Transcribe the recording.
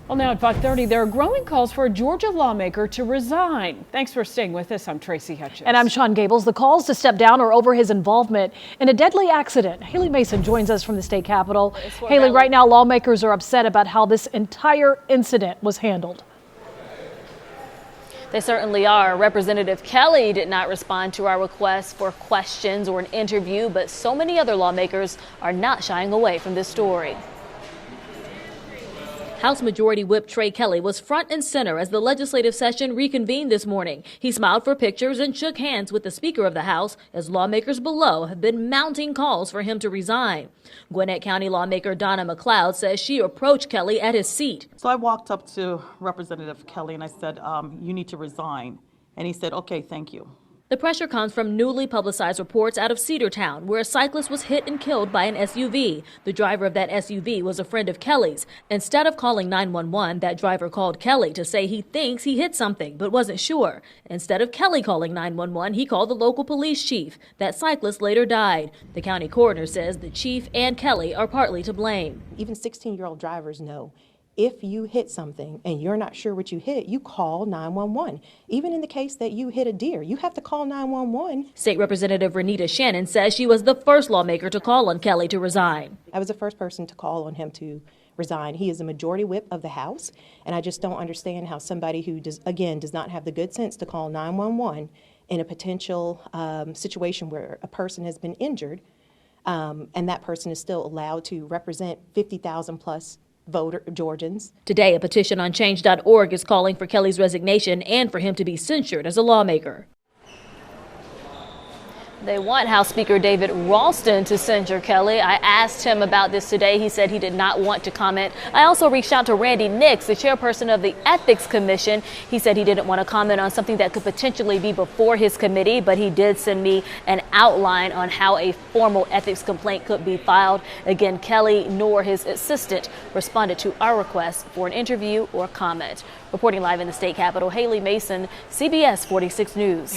Well, now at 5:30, there are growing calls for a Georgia lawmaker to resign. Thanks for staying with us. I'm Tracy Hutchins. And I'm Sean Gables. The calls to step down are over his involvement in a deadly accident. Haley Mason joins us from the state capitol. Haley, right now lawmakers are upset about how this entire incident was handled. They certainly are. Representative Kelly did not respond to our request for questions or an interview, but so many other lawmakers are not shying away from this story. House Majority Whip Trey Kelly was front and center as the legislative session reconvened this morning. He smiled for pictures and shook hands with the Speaker of the House as lawmakers below have been mounting calls for him to resign. Gwinnett County lawmaker Donna McLeod says she approached Kelly at his seat. So I walked up to Representative Kelly and I said, you need to resign. And he said, okay, thank you. The pressure comes from newly publicized reports out of Cedartown, where a cyclist was hit and killed by an SUV. The driver of that SUV was a friend of Kelly's. Instead of calling 911, that driver called Kelly to say he thinks he hit something, but wasn't sure. Instead of Kelly calling 911, he called the local police chief. That cyclist later died. The county coroner says the chief and Kelly are partly to blame. Even 16-year-old drivers know if you hit something and you're not sure what you hit, you call 911. Even in the case that you hit a deer, you have to call 911. State Representative Renita Shannon says she was the first lawmaker to call on Kelly to resign. I was the first person to call on him to resign. He is a majority whip of the House, and I just don't understand how somebody who, does not have the good sense to call 911 in a potential situation where a person has been injured, and that person is still allowed to represent 50,000 plus Georgians. Today, a petition on change.org is calling for Kelly's resignation and for him to be censured as a lawmaker. They want House Speaker David Ralston to censure Kelly. I asked him about this today. He said he did not want to comment. I also reached out to Randy Nix, the chairperson of the Ethics Commission. He said he didn't want to comment on something that could potentially be before his committee, but he did send me an outline on how a formal ethics complaint could be filed. Again, Kelly nor his assistant responded to our request for an interview or comment. Reporting live in the state capitol, Haley Mason, CBS 46 News.